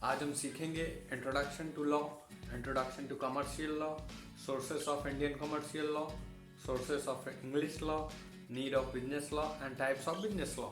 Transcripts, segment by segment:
आज हम सीखेंगे introduction to law, introduction to commercial law, sources of Indian commercial law, sources of English law, need of business law and types of business law.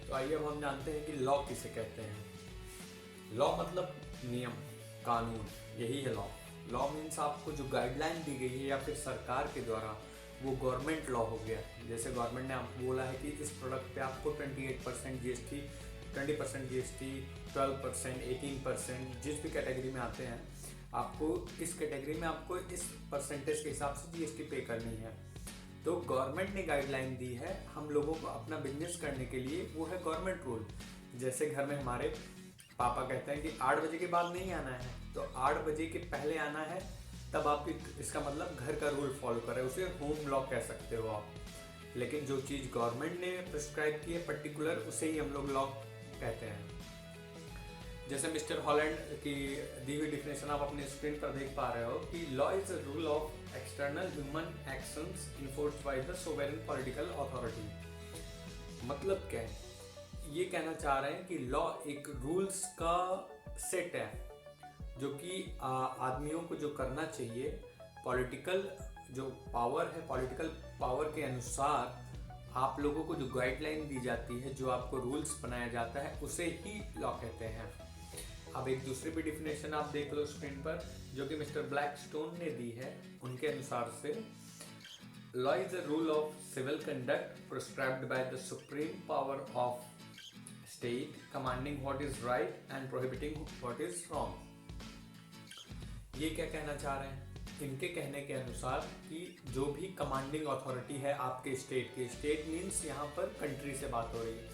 तो आइए अब हम जानते हैं कि लॉ किसे कहते हैं। लॉ मतलब नियम, कानून, यही है लॉ। लॉ मीन्स आपको जो गाइडलाइन दी गई है या फिर सरकार के द्वारा, वो गवर्नमेंट लॉ हो गया। जैसे गवर्नमेंट ने आपको बोला है कि इस प्रोडक्ट पे आपको 28% जीएसटी, 20% जीएसटी, 12%, 18%, जिस भी कैटेगरी में आते हैं, आपको इस कैटेगरी में आपको इस परसेंटेज के हिसाब से जीएसटी पे करनी है। तो गवर्नमेंट ने गाइडलाइन दी है हम लोगों को अपना बिजनेस करने के लिए, वो है गवर्नमेंट रूल। जैसे घर में हमारे पापा कहते हैं कि 8 बजे के बाद नहीं आना है, तो 8 बजे के पहले आना है, तब आप इसका मतलब घर का रूल फॉलो करें, उसे होम लॉ कह सकते हो आप। लेकिन जो चीज़ गवर्नमेंट ने प्रिस्क्राइब की है पर्टिकुलर, उसे ही हम लोग लॉ कहते हैं। जैसे मिस्टर हॉलैंड की दी हुई डिफिनेशन आप अपने स्क्रीन पर देख पा रहे हो कि law is a rule of external human actions enforced by the sovereign political authority. मतलब क्या है? ये कहना चाह रहे हैं कि लॉ एक रूल्स का सेट है जो कि आदमियों को जो करना चाहिए, पॉलिटिकल जो पावर है, पॉलिटिकल पावर के अनुसार आप लोगों को जो गाइडलाइन दी जाती है, जो आपको रूल्स बनाया जाता है, उसे ही लॉ कहते हैं। अब एक दूसरी भी डिफिनेशन आप देख लो स्क्रीन पर, जो कि मिस्टर ब्लैकस्टोन ने दी है। उनके अनुसार से law is a rule of civil conduct prescribed by the supreme power of state commanding what is right and prohibiting what is wrong. ये क्या कहना चाह रहे हैं? इनके कहने के अनुसार कि जो भी कमांडिंग अथॉरिटी है आपके स्टेट की, स्टेट मीन्स यहाँ पर कंट्री से बात हो रही है,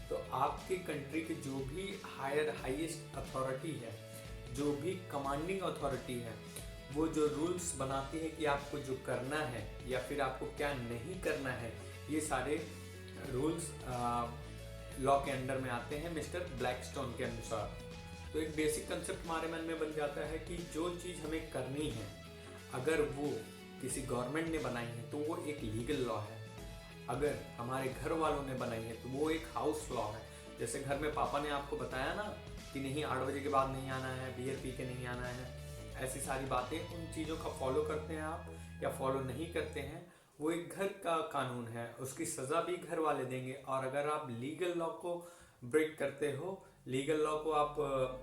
तो आपके कंट्री की जो भी हाईएस्ट अथॉरिटी है, जो भी कमांडिंग अथॉरिटी है, वो जो रूल्स बनाती है कि आपको जो करना है या फिर आपको क्या नहीं करना है, ये सारे रूल्स लॉ के अंडर में आते हैं मिस्टर ब्लैकस्टोन के अनुसार। तो एक बेसिक कंसेप्ट हमारे मन में बन जाता है कि जो चीज़ हमें करनी है, अगर वो किसी गवर्नमेंट ने बनाई है तो वो एक लीगल लॉ है। अगर हमारे घर वालों ने बनाई है तो वो एक हाउस लॉ है। जैसे घर में पापा ने आपको बताया ना कि नहीं 8 बजे के बाद नहीं आना है, बियर पी के नहीं आना है, ऐसी सारी बातें, उन चीज़ों का फॉलो करते हैं आप या फॉलो नहीं करते हैं, वो एक घर का कानून है, उसकी सज़ा भी घर वाले देंगे। और अगर आप लीगल लॉ को ब्रेक करते हो, लीगल लॉ को आप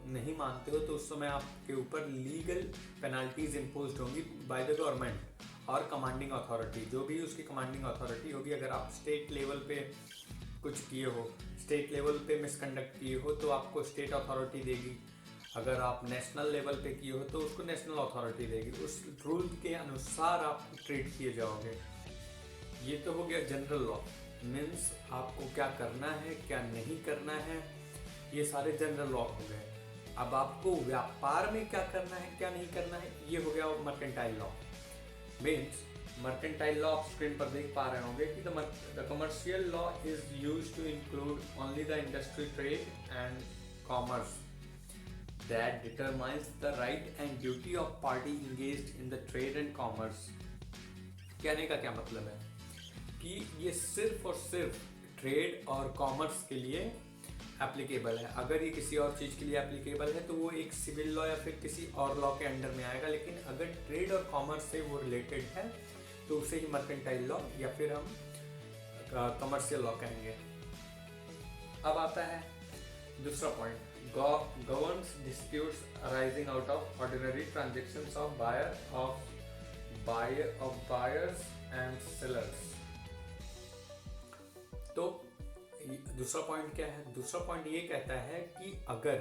नहीं मानते हो, तो उस समय आपके ऊपर लीगल पेनल्टीज इम्पोज होंगी बाय द गवर्नमेंट और कमांडिंग अथॉरिटी, जो भी उसकी कमांडिंग अथॉरिटी होगी। अगर आप स्टेट लेवल पे कुछ किए हो, स्टेट लेवल पे मिसकंडक्ट किए हो, तो आपको स्टेट अथॉरिटी देगी। अगर आप नेशनल लेवल पे किए हो तो उसको नेशनल अथॉरिटी देगी। उस रूल के अनुसार आप ट्रीट किए जाओगे। ये तो हो गया जनरल लॉ, मीन्स आपको क्या करना है, क्या नहीं करना है, ये सारे जनरल लॉ हो गए। अब आपको व्यापार में क्या करना है, क्या नहीं करना है, ये हो गया mercantile law. Means mercantile law आप स्क्रीन पर देख पा रहे होंगे कि the commercial law is used to include only the industry, trade and commerce that determines the right and duty of party engaged in the trade and commerce. कहने का क्या मतलब है कि ये सिर्फ और सिर्फ ट्रेड और कॉमर्स के लिए एप्लीकेबल है। अगर ये किसी और चीज़ के लिए एप्लीकेबल है तो वो एक सिविल लॉ या फिर किसी और लॉ के अंडर में आएगा। लेकिन अगर ट्रेड और कॉमर्स से वो रिलेटेड है तो उसे ही मर्केंटाइल लॉ या फिर हम कमर्शियल लॉ कहेंगे। अब आता है दूसरा point, governs disputes arising out of ordinary transactions of buyers and sellers. तो दूसरा पॉइंट क्या है? दूसरा पॉइंट ये कहता है कि अगर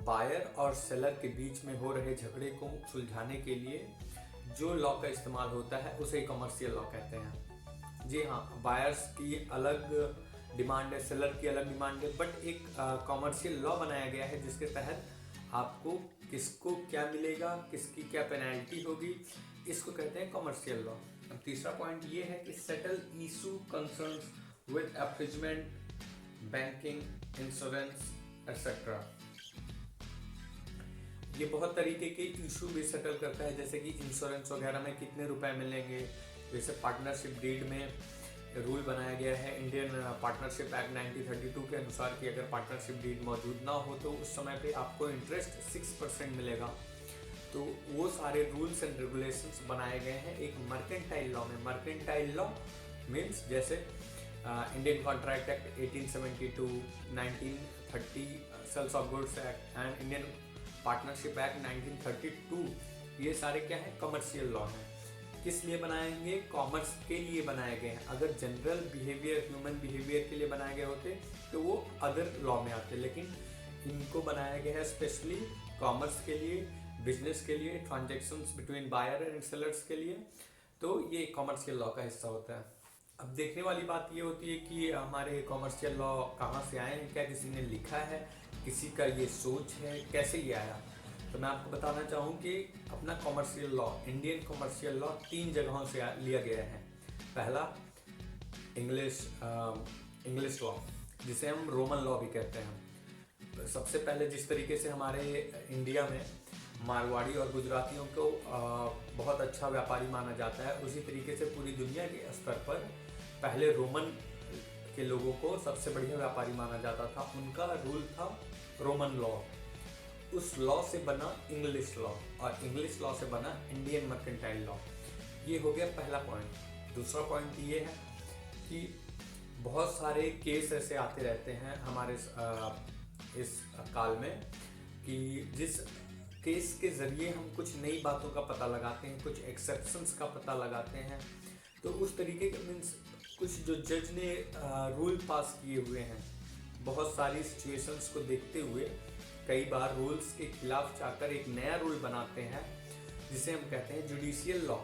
बायर और सेलर के बीच में हो रहे झगड़े को सुलझाने के लिए जो लॉ का इस्तेमाल होता है उसे कमर्शियल लॉ कहते हैं। जी हाँ, बायर्स की अलग डिमांड है, सेलर की अलग डिमांड है, बट एक कमर्शियल लॉ बनाया गया है जिसके तहत आपको किसको क्या मिलेगा, किसकी क्या पेनल्टी होगी, इसको कहते हैं कमर्शियल लॉ। अब तीसरा पॉइंट ये है कि settle issue concerns with affringement, banking, insurance, etc. ये बहुत तरीके के इशू भी सेटल करता है, जैसे कि इंश्योरेंस वगैरह में कितने रुपए मिलेंगे, जैसे पार्टनरशिप डीड में रूल बनाया गया है इंडियन पार्टनरशिप एक्ट 1932 के अनुसार कि अगर पार्टनरशिप डीड मौजूद ना हो तो उस समय पे आपको इंटरेस्ट 6% मिलेगा। तो वो सारे रूल्स एंड रेगुलेशंस बनाए गए हैं एक मर्केंटाइल लॉ में। मर्केंटाइल लॉ मीन्स जैसे Indian contract act 1872, 1930 sales of goods act and Indian partnership act 1932, ये सारे क्या है, कमर्शियल लॉ हैं। किस लिए बनाएंगे? कॉमर्स के लिए बनाए गए हैं। अगर जनरल बिहेवियर, ह्यूमन बिहेवियर के लिए बनाए गए होते तो वो अदर लॉ में आते, लेकिन इनको बनाया गया है स्पेशली कॉमर्स के लिए, बिजनेस के लिए, transactions between buyer and sellers के लिए। तो ये कॉमर्शियल लॉ का हिस्सा होता है। अब देखने वाली बात ये होती है कि हमारे कॉमर्शियल लॉ कहाँ से आए हैं, क्या किसी ने लिखा है, किसी का ये सोच है, कैसे ये आया। तो मैं आपको बताना चाहूँ कि अपना commercial law, Indian commercial law 3 जगहों से लिया गया है। पहला इंग्लिश लॉ, जिसे हम रोमन लॉ भी कहते हैं। सबसे पहले जिस तरीके से हमारे इंडिया में मारवाड़ी और गुजरातियों को बहुत अच्छा व्यापारी माना जाता है, उसी तरीके से पूरी दुनिया के स्तर पर पहले रोमन के लोगों को सबसे बढ़िया व्यापारी माना जाता था। उनका रूल था रोमन लॉ। उस लॉ से बना इंग्लिश लॉ, और इंग्लिश लॉ से बना इंडियन मर्केंटाइल लॉ। ये हो गया पहला पॉइंट। दूसरा पॉइंट ये है कि बहुत सारे केस ऐसे आते रहते हैं हमारे इस काल में कि जिस केस के ज़रिए हम कुछ नई बातों का पता लगाते हैं, कुछ एक्सेप्शंस का पता लगाते हैं। तो उस तरीके के मीन्स कुछ जो जज ने रूल पास किए हुए हैं, बहुत सारी सिचुएशंस को देखते हुए कई बार रूल्स के खिलाफ जाकर एक नया रूल बनाते हैं, जिसे हम कहते हैं जुडिशियल लॉ।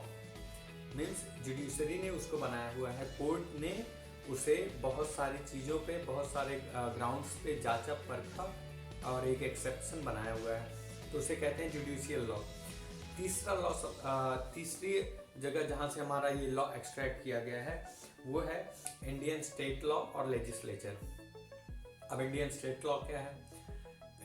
मीन्स जुडिशरी ने उसको बनाया हुआ है, कोर्ट ने उसे बहुत सारी चीज़ों पे, बहुत सारे ग्राउंड्स पे जांचा परखा और एक एक्सेप्शन बनाया हुआ है, तो उसे कहते हैं जुडिशियल लॉ। तीसरी जगह जहाँ से हमारा ये लॉ एक्सट्रैक्ट किया गया है वो है इंडियन स्टेट लॉ और लेजिस्लेचर। अब इंडियन स्टेट लॉ क्या है?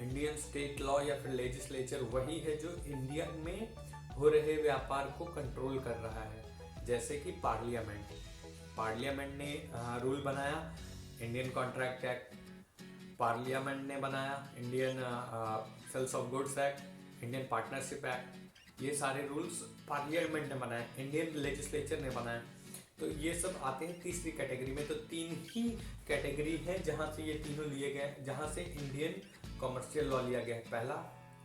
इंडियन स्टेट लॉ या फिर लेजिस्लेचर वही है जो इंडिया में हो रहे व्यापार को कंट्रोल कर रहा है। जैसे कि पार्लियामेंट ने रूल बनाया, इंडियन कॉन्ट्रैक्ट एक्ट, पार्लियामेंट ने बनाया Indian sales of goods act, Indian partnership act. ये सारे रूल्स पार्लियामेंट ने बनाए, इंडियन लेजिस्लेचर ने बनाया। तो ये सब आते हैं तीसरी कैटेगरी में। तो 3 ही कैटेगरी है जहाँ से ये तीनों लिए गए, जहाँ से इंडियन कॉमर्शियल लॉ लिया गया है। पहला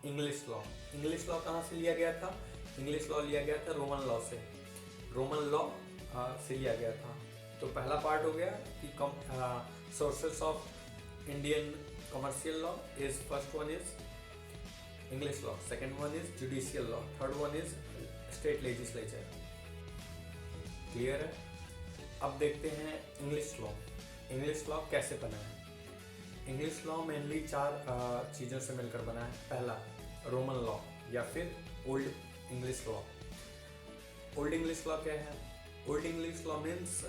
इंग्लिश लॉ। इंग्लिश लॉ कहाँ से लिया गया था? इंग्लिश लॉ लिया गया था रोमन लॉ से। रोमन लॉ से लिया गया था। तो पहला पार्ट हो गया कि sources of Indian commercial law is, first one is English law, second one is judicial law, third one is state legislature. Clear है? अब देखते हैं इंग्लिश लॉ। इंग्लिश लॉ कैसे बना है? इंग्लिश लॉ मेनली 4 चीज़ों से मिलकर बना है। पहला रोमन लॉ या फिर old English law. Old English law क्या है? ओल्ड इंग्लिश लॉ मीन्स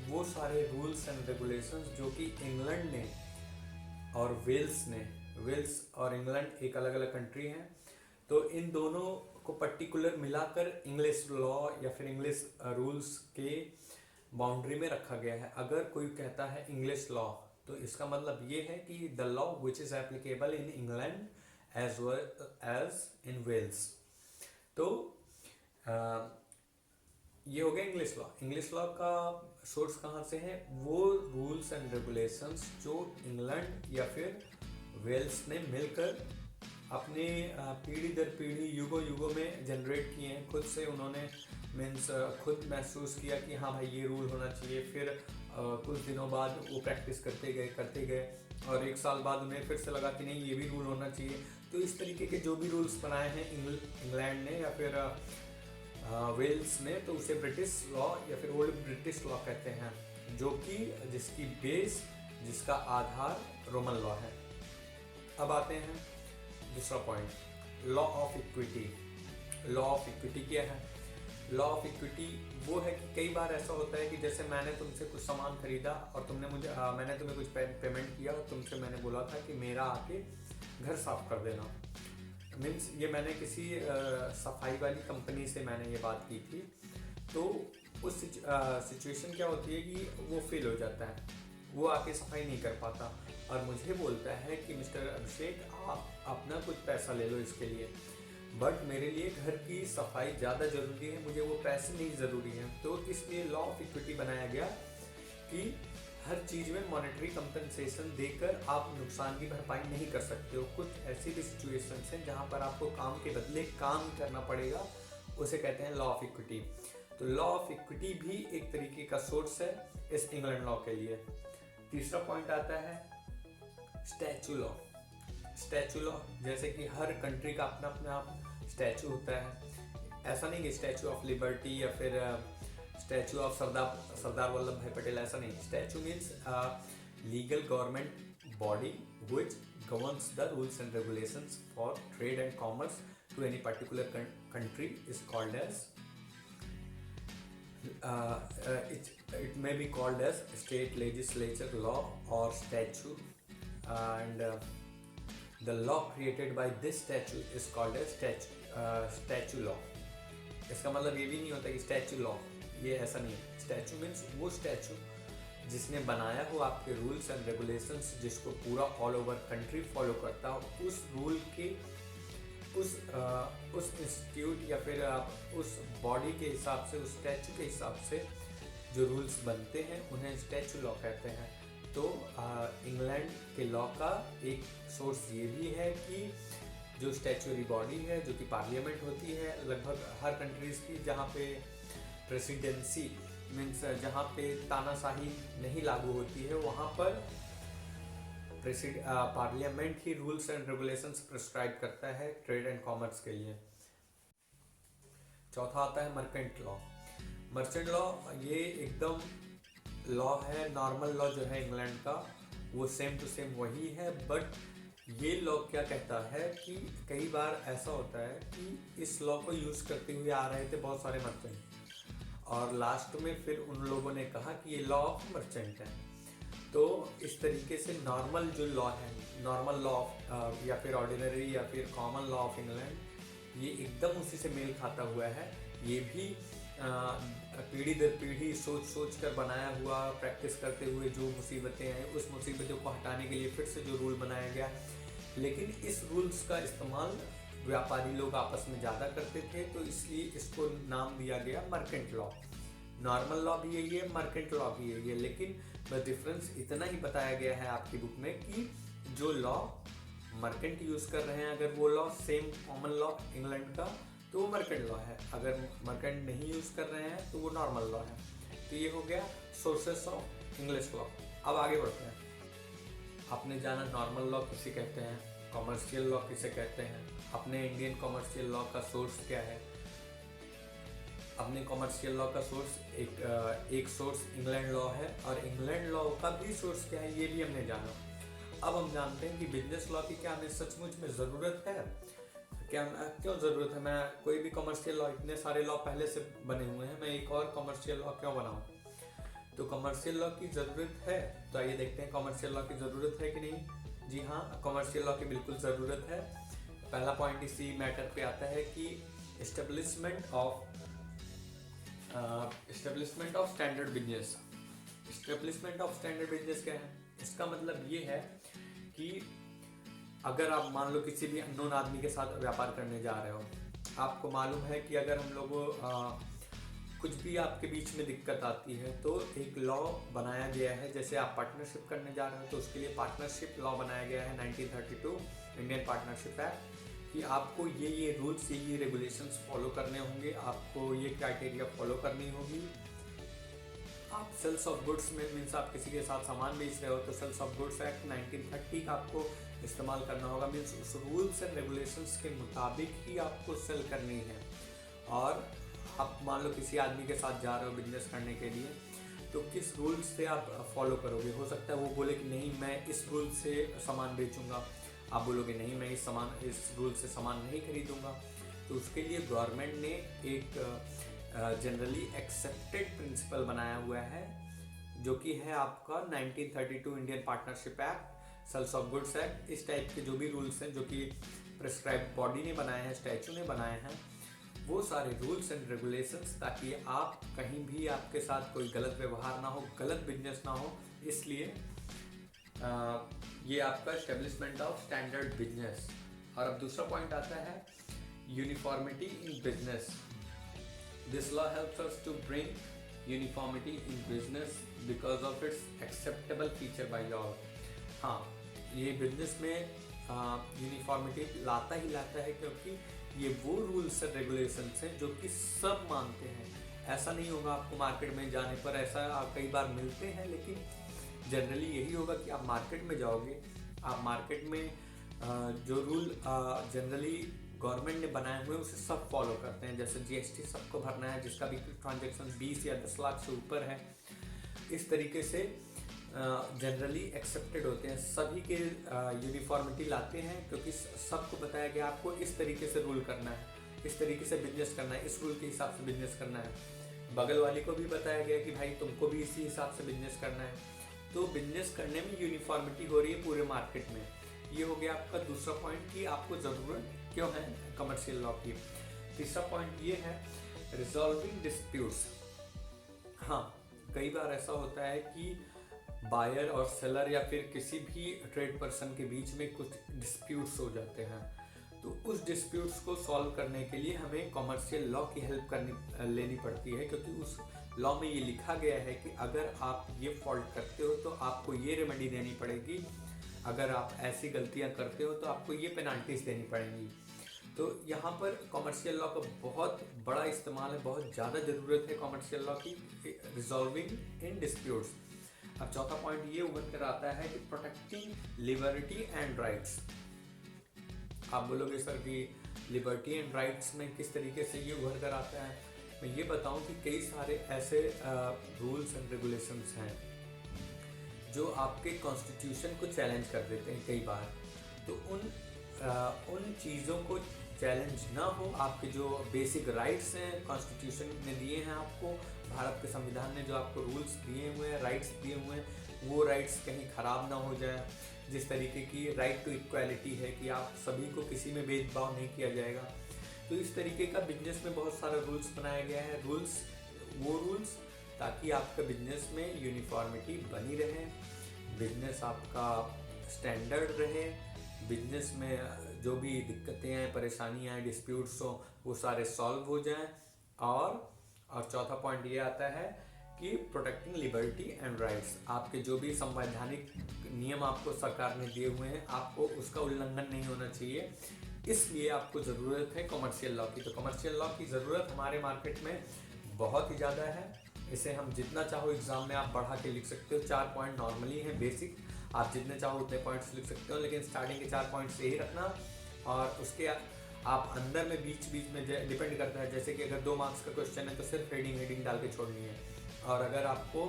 वो सारे रूल्स एंड रेगुलेशंस जो कि इंग्लैंड ने और वेल्स और इंग्लैंड एक अलग अलग कंट्री हैं, तो इन दोनों को पर्टिकुलर मिलाकर इंग्लिश लॉ या फिर इंग्लिश रूल्स के बाउंड्री में रखा गया है। अगर कोई कहता है इंग्लिश लॉ, तो इसका मतलब ये है कि the law which is applicable in England as well as in Wales. तो ये हो गया इंग्लिश लॉ। इंग्लिश लॉ का सोर्स कहाँ से है? वो रूल्स एंड रेगुलेशंस जो इंग्लैंड या फिर वेल्स ने मिलकर अपने पीढ़ी दर पीढ़ी, युगों में जनरेट किए हैं। खुद से उन्होंने मीन्स खुद महसूस किया कि हाँ भाई ये रूल होना चाहिए। फिर कुछ दिनों बाद वो प्रैक्टिस करते गए और 1 साल बाद उन्हें फिर से लगा कि नहीं ये भी रूल होना चाहिए। तो इस तरीके के जो भी रूल्स बनाए हैं इंग्लैंड ने या फिर वेल्स ने, तो उसे ब्रिटिश लॉ या फिर ओल्ड ब्रिटिश लॉ कहते हैं, जो कि जिसकी बेस, जिसका आधार रोमन लॉ है। अब आते हैं दूसरा point, law of equity. Law of equity क्या है? लॉ ऑफ इक्विटी वो है कि कई बार ऐसा होता है कि जैसे मैंने तुमसे कुछ सामान खरीदा और मैंने तुम्हें कुछ पेमेंट किया और तुमसे मैंने बोला था कि मेरा आके घर साफ कर देना। मीन्स ये मैंने किसी सफाई वाली कंपनी से मैंने ये बात की थी। तो उस सिचुएशन क्या होती है कि वो फेल हो जाता है, वो आके सफाई नहीं कर पाता और मुझे बोलता है कि मिस्टर अभिषेक आप अपना कुछ पैसा ले लो इसके लिए, बट मेरे लिए घर की सफाई ज़्यादा ज़रूरी है, मुझे वो पैसे नहीं ज़रूरी हैं। तो इसलिए लॉ ऑफ इक्विटी बनाया गया कि हर चीज़ में मॉनेटरी कंपनसेशन देकर आप नुकसान की भरपाई नहीं कर सकते हो। कुछ ऐसी भी सिचुएशंस हैं जहाँ पर आपको काम के बदले काम करना पड़ेगा, उसे कहते हैं लॉ ऑफ इक्विटी। तो लॉ ऑफ इक्विटी भी एक तरीके का सोर्स है इस इंग्लैंड लॉ के लिए। तीसरा पॉइंट आता है स्टैचू लॉ। स्टैचू लॉ जैसे कि हर कंट्री का अपना अपना स्टैचू होता है, ऐसा नहीं कि स्टैचू ऑफ लिबर्टी या फिर स्टैचू ऑफ सरदार वल्लभ भाई पटेल, ऐसा नहीं। Statue means legal government body which governs the rules and regulations for trade and commerce to any particular country is called as it may be called as state legislature law or statute, and the law created by this statute is called as statute law. इसका मतलब ये भी नहीं होता कि statue law, ये ऐसा नहीं है। स्टैचू मीन्स वो स्टैचू जिसने बनाया हो आपके रूल्स एंड रेगुलेशंस, जिसको पूरा ऑल ओवर कंट्री फॉलो करता हो, उस रूल के उस इंस्टीट्यूट या फिर उस बॉडी के हिसाब से, उस स्टैचू के हिसाब से जो रूल्स बनते हैं उन्हें स्टैचू लॉ कहते हैं। तो इंग्लैंड के लॉ का एक सोर्स ये भी है कि जो स्टैचुअरी बॉडी है, जो कि पार्लियामेंट होती है लगभग हर कंट्रीज़ की, जहाँ पे प्रेसिडेंसी मीन्स जहाँ पे तानाशाही नहीं लागू होती है, वहाँ पर parliament he rules and regulations prescribe करता है ट्रेड एंड कॉमर्स के लिए। चौथा आता है मर्केंट लॉ। मर्चेंट लॉ ये एकदम लॉ है, नॉर्मल लॉ जो है इंग्लैंड का वो सेम टू सेम वही है, बट ये लॉ क्या कहता है कि कई बार ऐसा होता है कि इस लॉ को यूज़ करते हुए आ रहे थे बहुत सारे मर्चेंट, और लास्ट में फिर उन लोगों ने कहा कि ये लॉ ऑफ मर्चेंट है। तो इस तरीके से नॉर्मल जो लॉ है, नॉर्मल लॉ या फिर ऑर्डिनरी या फिर कॉमन लॉ ऑफ इंग्लैंड, ये एकदम उसी से मेल खाता हुआ है। ये भी पीढ़ी दर पीढ़ी सोच सोच कर बनाया हुआ, प्रैक्टिस करते हुए जो मुसीबतें हैं, उस मुसीबतों को हटाने के लिए फिर से जो रूल बनाया गया। लेकिन इस रूल्स का इस्तेमाल व्यापारी लोग आपस में ज़्यादा करते थे, तो इसलिए इसको नाम दिया गया मर्केंट लॉ। नॉर्मल लॉ भी यही है, मर्केंट लॉ भी यही है, लेकिन बस डिफरेंस इतना ही बताया गया है आपकी बुक में कि जो लॉ मर्केंट यूज़ कर रहे हैं, अगर वो law same common law England का, तो वो मर्केंट लॉ है। अगर मर्केंट नहीं यूज़ कर रहे हैं तो वो नॉर्मल लॉ है। तो ये हो गया सोर्सेस ऑफ इंग्लिश लॉ। अब आगे बढ़ते हैं। आपने जाना नॉर्मल लॉ किसे कहते हैं, कॉमर्शियल लॉ किसे कहते हैं, अपने इंडियन कॉमर्शियल लॉ का सोर्स क्या है। अपने कॉमर्शियल लॉ का सोर्स एक सोर्स इंग्लैंड लॉ है, और इंग्लैंड लॉ का भी सोर्स क्या है ये भी हमने जाना। अब हम जानते हैं कि बिजनेस लॉ की क्या हमें सचमुच में ज़रूरत है, क्या क्यों ज़रूरत है। मैं कोई भी कॉमर्शियल लॉ, इतने सारे लॉ पहले से बने हुए हैं, मैं एक और कॉमर्शियल लॉ क्यों बनाऊँ। तो कॉमर्शियल लॉ की ज़रूरत है, तो आइए देखते हैं कॉमर्शियल लॉ की ज़रूरत है कि नहीं। जी हाँ, कॉमर्शियल लॉ की बिल्कुल ज़रूरत है। पहला पॉइंट इसी मैटर पे आता है कि establishment of standard business. Establishment of standard business क्या है, इसका मतलब ये है कि अगर आप मान लो किसी भी अननोन आदमी के साथ व्यापार करने जा रहे हो, आपको मालूम है कि अगर हम लोगों कुछ भी आपके बीच में दिक्कत आती है, तो एक लॉ बनाया गया है। जैसे आप पार्टनरशिप करने जा रहे हो तो उसके लिए पार्टनरशिप लॉ बनाया गया है 1932 इंडियन पार्टनरशिप एक्ट, कि आपको ये रूल्स, ये रेगुलेशंस फॉलो करने होंगे, आपको ये क्राइटेरिया फॉलो करनी होगी। आप सेल्स ऑफ गुड्स में मीन्स आप किसी के साथ सामान बेच रहे हो तो सेल्स ऑफ गुड्स एक्ट 1930 का आपको इस्तेमाल करना होगा। मीन्स उस रूल्स एंड रेगुलेशंस के मुताबिक ही आपको सेल करनी है। और आप मान लो किसी आदमी के साथ जा रहे हो बिजनेस करने के लिए, तो किस रूल्स से आप फॉलो करोगे। हो सकता है वो बोले कि नहीं मैं इस रूल से सामान बेचूंगा, आप बोलोगे नहीं मैं इस रूल से सामान नहीं खरीदूंगा। तो उसके लिए गवर्नमेंट ने एक जनरली एक्सेप्टेड प्रिंसिपल बनाया हुआ है, जो कि है आपका 1932 Indian partnership act, sales of goods act. इस टाइप के जो भी रूल्स हैं जो कि प्रिस्क्राइब बॉडी ने बनाए हैं, स्टैचू ने बनाए हैं, वो सारे रूल्स एंड रेगुलेशंस, ताकि आप कहीं भी आपके साथ कोई गलत व्यवहार ना हो, गलत बिजनेस ना हो। इसलिए ये आपका एस्टेब्लिशमेंट ऑफ स्टैंडर्ड बिजनेस। और अब दूसरा पॉइंट आता है uniformity in business. This law helps us to bring uniformity in business because of its acceptable feature by all. हाँ, ये बिजनेस में यूनिफॉर्मिटी लाता ही लाता है, क्योंकि ये वो रूल्स एंड रेगुलेशंस हैं जो कि सब मानते हैं। ऐसा नहीं होगा आपको मार्केट में जाने पर, ऐसा कई बार मिलते हैं, लेकिन जनरली यही होगा कि आप मार्केट में जाओगे, आप मार्केट में जो रूल जनरली गवर्नमेंट ने बनाए हुए उसे सब फॉलो करते हैं। जैसे जीएसटी सबको भरना है, जिसका भी ट्रांजैक्शन 20 या 10 लाख से ऊपर है, इस तरीके से जनरली एक्सेप्टेड होते हैं। सभी के यूनिफॉर्मिटी लाते हैं, क्योंकि सबको बताया गया आपको इस तरीके से रूल करना है, इस तरीके से बिजनेस करना है, इस रूल के हिसाब से बिजनेस करना है। बगल वाले को भी बताया गया कि भाई तुमको भी इसी हिसाब से बिजनेस करना है। तो बिजनेस करने में यूनिफॉर्मिटी हो रही है पूरे मार्केट में। ये हो गया आपका दूसरा पॉइंट कि आपको ज़रूरत क्यों है कमर्शियल लॉ की। तीसरा पॉइंट ये है रिजॉल्विंग डिस्प्यूट्स। हाँ, कई बार ऐसा होता है कि बायर और सेलर या फिर किसी भी ट्रेड पर्सन के बीच में कुछ डिस्प्यूट्स हो जाते हैं, तो उस डिस्प्यूट्स को सॉल्व करने के लिए हमें कमर्शियल लॉ की हेल्प लेनी पड़ती है, क्योंकि उस लॉ में ये लिखा गया है कि अगर आप ये फॉल्ट करते हो तो आपको ये रेमेडी देनी पड़ेगी, अगर आप ऐसी गलतियां करते हो तो आपको ये पेनाल्टीज देनी पड़ेंगी। तो यहाँ पर कमर्शियल लॉ का बहुत बड़ा इस्तेमाल है, बहुत ज़्यादा ज़रूरत है कमर्शियल लॉ की रिजॉल्विंग इन डिस्प्यूट्स। अब चौथा पॉइंट ये उभर कर आता है कि प्रोटेक्टिंग लिबर्टी एंड राइट्स। आप बोलोगे सर कि लिबर्टी एंड राइट्स में किस तरीके से ये उभर कर आता है। मैं ये बताऊं कि कई सारे ऐसे रूल्स एंड रेगुलेशंस हैं जो आपके कॉन्स्टिट्यूशन को चैलेंज कर देते हैं कई बार। तो उन चीज़ों को चैलेंज ना हो, आपके जो बेसिक राइट्स हैं कॉन्स्टिट्यूशन ने दिए हैं आपको, भारत के संविधान ने जो आपको रूल्स दिए हुए हैं, राइट्स दिए हुए हैं, वो राइट्स कहीं ख़राब ना हो जाए। जिस तरीके की राइट टू इक्वालिटी है कि आप सभी को किसी में भेदभाव नहीं किया जाएगा, तो इस तरीके का बिजनेस में बहुत सारा रूल्स बनाया गया है। रूल्स ताकि आपका बिजनेस में यूनिफॉर्मिटी बनी रहे, बिजनेस आपका स्टैंडर्ड रहे, बिजनेस में जो भी दिक्कतें हैं, परेशानियां हैं, डिस्प्यूट्स हो, वो सारे सॉल्व हो जाएं। और चौथा पॉइंट ये आता है कि प्रोटेक्टिंग लिबर्टी एंड राइट्स। आपके जो भी संवैधानिक नियम आपको सरकार ने दिए हुए हैं, आपको उसका उल्लंघन नहीं होना चाहिए। इसलिए आपको ज़रूरत है कमर्शियल लॉ की। तो कमर्शियल लॉ की ज़रूरत हमारे मार्केट में बहुत ही ज़्यादा है। इसे हम जितना चाहो एग्ज़ाम में आप बढ़ा के लिख सकते हो। 4 पॉइंट नॉर्मली हैं बेसिक, आप जितने चाहो उतने पॉइंट्स लिख सकते हो, लेकिन स्टार्टिंग के 4 पॉइंट्स यही रखना। और उसके आप अंदर में बीच में डिपेंड करता है, जैसे कि अगर 2 मार्क्स का क्वेश्चन है तो सिर्फ हेडिंग डाल के छोड़नी है। और अगर आपको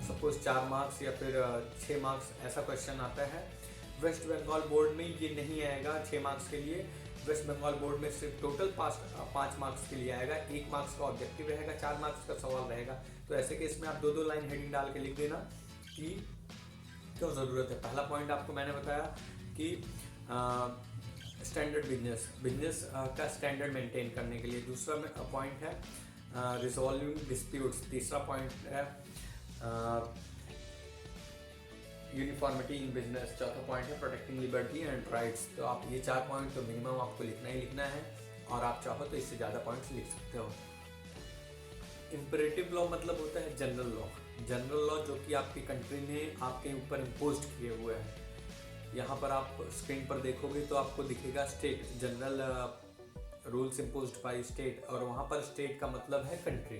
सपोज 4 मार्क्स या फिर 6 मार्क्स ऐसा क्वेश्चन आता है, वेस्ट बंगाल बोर्ड में ये नहीं आएगा 6 मार्क्स के लिए। वेस्ट बंगाल बोर्ड में सिर्फ टोटल 5 मार्क्स के लिए आएगा, 1 मार्क्स का ऑब्जेक्टिव रहेगा, 4 मार्क्स का सवाल रहेगा। तो ऐसे केस में आप 2 लाइन हेडिंग डाल के लिख देना कि क्यों ज़रूरत है। पहला पॉइंट आपको मैंने बताया कि स्टैंडर्ड बिजनेस का स्टैंडर्ड मेंटेन करने के लिए। दूसरा पॉइंट है रिजॉल्विंग डिस्प्यूट्स। तीसरा पॉइंट है यूनिफॉर्मिटी इन बिजनेस। चौथा पॉइंट है प्रोटेक्टिंग लिबर्टी एंड राइट्स। तो आप ये 4 पॉइंट तो मिनिमम आपको लिखना ही लिखना है, और आप चाहो तो इससे ज़्यादा पॉइंट्स लिख सकते हो। इम्परेटिव लॉ मतलब होता है जनरल लॉ। जनरल लॉ जो कि आपकी कंट्री ने आपके ऊपर इम्पोज किए हुए हैं। यहाँ पर आप स्क्रीन पर देखोगे तो आपको दिखेगा state, general rules imposed by state, और वहाँ पर स्टेट का मतलब है कंट्री।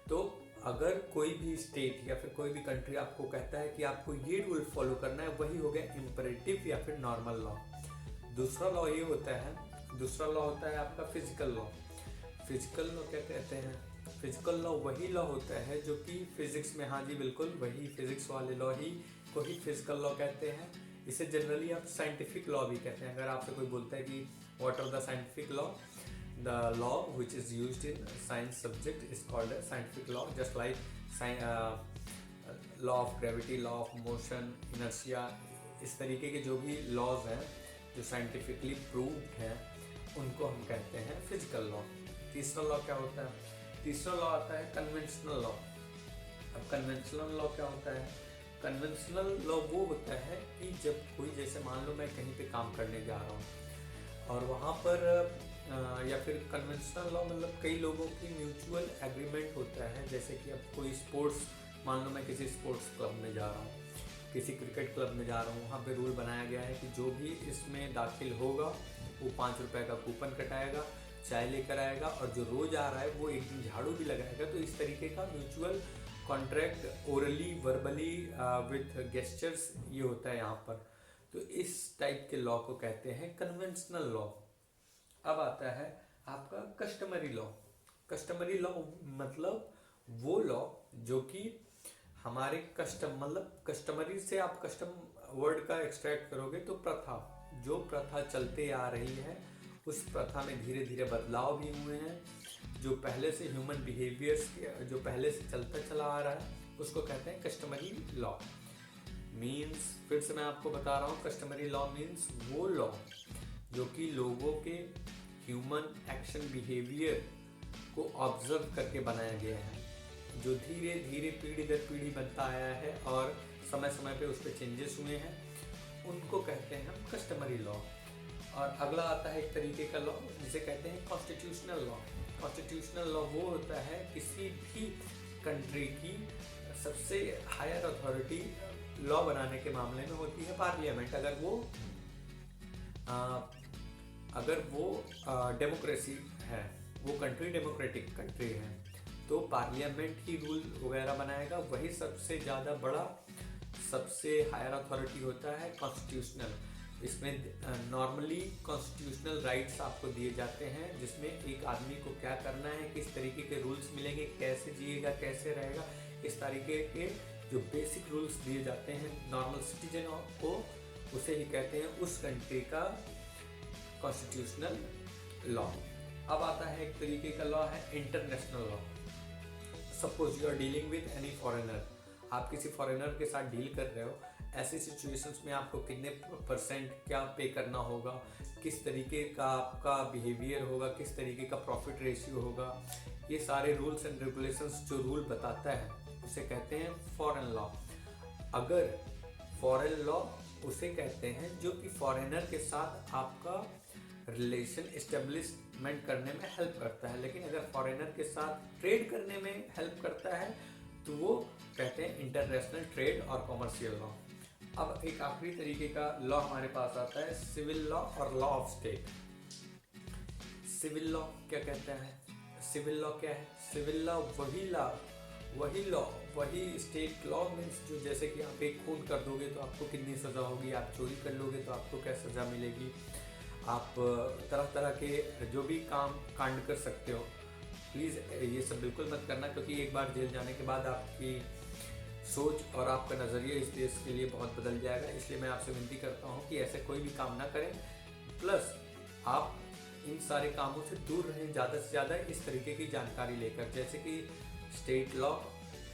तो अगर कोई भी स्टेट या फिर कोई भी कंट्री आपको कहता है कि आपको ये रूल फॉलो करना है, वही हो गया इम्परेटिव या फिर नॉर्मल लॉ। दूसरा लॉ होता है आपका फिजिकल लॉ। फिजिकल लॉ क्या कहते हैं? फिजिकल लॉ वही लॉ होता है जो कि फिजिक्स में, हाँ जी बिल्कुल, वही फिजिक्स वाले लॉ ही को ही फिजिकल लॉ कहते हैं। इसे जनरली आप साइंटिफिक लॉ भी कहते हैं। अगर आपसे कोई बोलता है कि what are the scientific law, the law which is used in science subject is called a scientific law, just like law of gravity, law of motion, inertia। इस तरीके के जो भी लॉज हैं जो साइंटिफिकली प्रूव्ड हैं, उनको हम कहते हैं फिजिकल लॉ। तीसरा लॉ क्या होता है? तीसरा लॉ आता है कन्वेंशनल लॉ। अब कन्वेंशनल लॉ क्या होता है? कन्वेंशनल लॉ वो होता है कि जब कोई, जैसे मान लो मैं कहीं पे काम करने जा रहा हूँ और वहाँ पर या फिर कन्वेंशनल लॉ मतलब कई लोगों की म्यूचुअल एग्रीमेंट होता है। जैसे कि अब कोई स्पोर्ट्स, मान लो मैं किसी स्पोर्ट्स क्लब में जा रहा हूँ, किसी क्रिकेट क्लब में जा रहा हूँ, वहाँ पे रूल बनाया गया है कि जो भी इसमें दाखिल होगा वो 5 रुपये का कूपन कटाएगा, चाय लेकर आएगा, और जो रोज आ रहा है वो एक दिन झाड़ू भी लगाएगा। तो इस तरीके का mutual contract orally verbally with gestures ये होता है यहाँ पर। तो इस टाइप के लॉ को कहते हैं कन्वेंशनल लॉ। अब आता है आपका कस्टमरी लॉ। कस्टमरी लॉ मतलब वो लॉ जो कि हमारे कस्टम, मतलब कस्टमरी से आप कस्टम वर्ड का एक्सट्रैक्ट करोगे तो प्रथा, जो प्रथा चलते आ रही है उस प्रथा में धीरे धीरे बदलाव भी हुए हैं। जो पहले से ह्यूमन बिहेवियर्स के जो पहले से चलता चला आ रहा है उसको कहते हैं कस्टमरी लॉ। मीन्स, फिर से मैं आपको बता रहा हूँ, कस्टमरी लॉ मीन्स वो लॉ जो कि लोगों के ह्यूमन एक्शन बिहेवियर को ऑब्जर्व करके बनाया गया है, जो धीरे धीरे पीढ़ी दर पीढ़ी बनता आया है और समय समय पे उस पर चेंजेस हुए हैं, उनको कहते हैं हम कस्टमरी लॉ। और अगला आता है एक तरीके का लॉ जिसे कहते हैं कॉन्स्टिट्यूशनल लॉ। कॉन्स्टिट्यूशनल लॉ वो होता है किसी भी कंट्री की सबसे हायर अथॉरिटी लॉ बनाने के मामले में होती है पार्लियामेंट। अगर वो डेमोक्रेसी है, वो कंट्री डेमोक्रेटिक कंट्री है, तो पार्लियामेंट ही रूल वगैरह बनाएगा। वही सबसे ज़्यादा बड़ा, सबसे हायर अथॉरिटी होता है कॉन्स्टिट्यूशनल। इसमें नॉर्मली कॉन्स्टिट्यूशनल राइट्स आपको दिए जाते हैं, जिसमें एक आदमी को क्या करना है, किस तरीके के रूल्स मिलेंगे, कैसे जिएगा, कैसे रहेगा, इस तरीके के जो बेसिक रूल्स दिए जाते हैं नॉर्मल सिटीजन को, उसे ही कहते हैं उस कंट्री का कॉन्स्टिट्यूशनल लॉ। अब आता है एक तरीके का लॉ है international law. Suppose you are dealing with any foreigner, आप किसी फॉरेनर के साथ डील कर रहे हो, ऐसी सिचुएशंस में आपको कितने परसेंट क्या पे करना होगा, किस तरीके का आपका बिहेवियर होगा, किस तरीके का प्रॉफिट रेशियो होगा, ये सारे रूल्स एंड रेगुलेशंस जो रूल बताता है उसे कहते हैं फॉरेन लॉ। अगर फॉरेन लॉ उसे कहते हैं जो कि फॉरेनर के साथ आपका रिलेशन एस्टेब्लिशमेंट करने में हेल्प करता है, लेकिन अगर फॉरेनर के साथ ट्रेड करने में हेल्प करता है तो वो कहते हैं इंटरनेशनल ट्रेड और कॉमर्शियल लॉ। अब एक आखिरी तरीके का लॉ हमारे पास आता है सिविल लॉ और law of state. Civil law क्या कहते हैं? सिविल लॉ क्या है? सिविल लॉ वही स्टेट लॉ मीन्स जो, जैसे कि आप एक खून कर दोगे तो आपको कितनी सज़ा होगी, आप चोरी कर लोगे तो आपको क्या सज़ा मिलेगी, आप तरह तरह के जो भी काम कांड कर सकते हो। प्लीज़ ये सब बिल्कुल मत करना, क्योंकि एक बार जेल जाने के बाद आपकी सोच और आपका नज़रिया इस देश के लिए बहुत बदल जाएगा। इसलिए मैं आपसे विनती करता हूँ कि ऐसे कोई भी काम ना करें, प्लस आप इन सारे कामों से दूर रहें ज़्यादा से ज़्यादा इस तरीके की जानकारी लेकर। जैसे कि स्टेट लॉ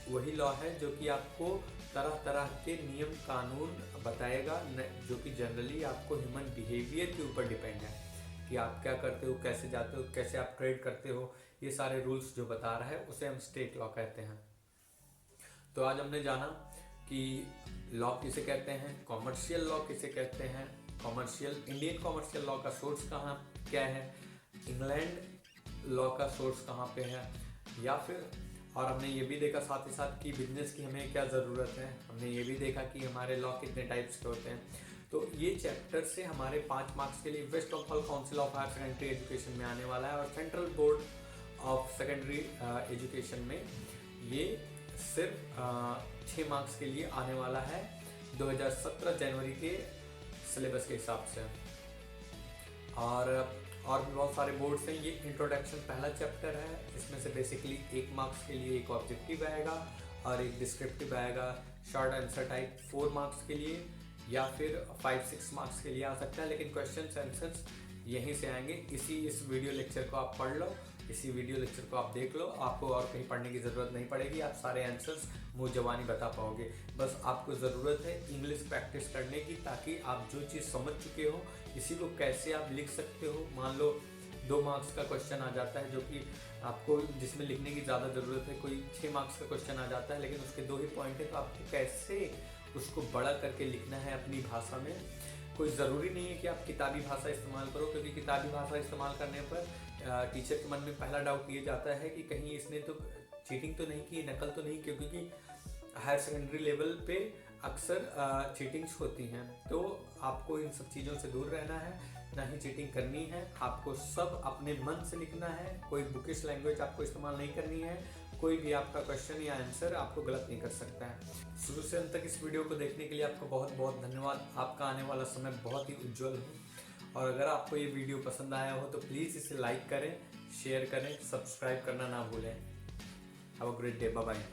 वही लॉ है जो कि आपको तरह तरह के नियम कानून बताएगा, जो कि जनरली आपको ह्यूमन बिहेवियर के ऊपर डिपेंड है कि आप क्या करते हो, कैसे जाते हो, कैसे आप ट्रेड करते हो, ये सारे रूल्स जो बता रहा है उसे हम स्टेट लॉ कहते हैं। तो आज हमने जाना कि लॉ किसे कहते हैं, कॉमर्शियल लॉ किसे कहते हैं, इंडियन कॉमर्शियल लॉ का सोर्स कहाँ क्या है, इंग्लैंड लॉ का सोर्स कहाँ पे है, या फिर, और हमने ये भी देखा साथ ही साथ कि बिजनेस की हमें क्या ज़रूरत है। हमने ये भी देखा कि हमारे लॉ कितने टाइप्स के होते हैं। तो ये चैप्टर से हमारे 5 मार्क्स के लिए West Bengal council of higher secondary education में आने वाला है, और central board of secondary education में ये सिर्फ 6 मार्क्स के लिए आने वाला है 2017 जनवरी के सिलेबस के हिसाब से। और भी बहुत सारे बोर्ड्स हैं। ये इंट्रोडक्शन पहला चैप्टर है, इसमें से बेसिकली 1 मार्क्स के लिए एक ऑब्जेक्टिव आएगा और एक डिस्क्रिप्टिव आएगा, शॉर्ट आंसर टाइप 4 मार्क्स के लिए, या फिर 5-6 मार्क्स के लिए आ सकता है, लेकिन क्वेश्चन आंसर्स यहीं से आएंगे। इस वीडियो लेक्चर को आप पढ़ लो इसी वीडियो लेक्चर को आप देख लो, आपको और कहीं पढ़ने की ज़रूरत नहीं पड़ेगी, आप सारे आंसर्स मुँह ज़बानी बता पाओगे। बस आपको ज़रूरत है इंग्लिश प्रैक्टिस करने की, ताकि आप जो चीज़ समझ चुके हो इसी को कैसे आप लिख सकते हो। मान लो 2 मार्क्स का क्वेश्चन आ जाता है जो कि आपको जिसमें लिखने की ज़्यादा ज़रूरत है, कोई 6 मार्क्स का क्वेश्चन आ जाता है लेकिन उसके 2 ही पॉइंट है, तो आपको कैसे उसको बड़ा करके लिखना है अपनी भाषा में। कोई ज़रूरी नहीं है कि आप किताबी भाषा इस्तेमाल करो, क्योंकि किताबी भाषा इस्तेमाल करने पर टीचर के मन में पहला डाउट ये जाता है कि कहीं इसने तो चीटिंग तो नहीं की, नकल तो नहीं की, क्योंकि हायर सेकेंडरी लेवल पे अक्सर चीटिंग्स होती हैं। तो आपको इन सब चीज़ों से दूर रहना है, ना ही चीटिंग करनी है, आपको सब अपने मन से लिखना है, कोई बुकिश लैंग्वेज आपको इस्तेमाल नहीं करनी है, कोई भी आपका क्वेश्चन या आंसर आपको गलत नहीं कर सकता है। शुरू से अंत तक इस वीडियो को देखने के लिए आपका बहुत बहुत धन्यवाद। आपका आने वाला समय बहुत ही उज्जवल हो, और अगर आपको ये वीडियो पसंद आया हो तो प्लीज़ इसे लाइक करें, शेयर करें, सब्सक्राइब करना ना भूलें। Have a great day, bye bye.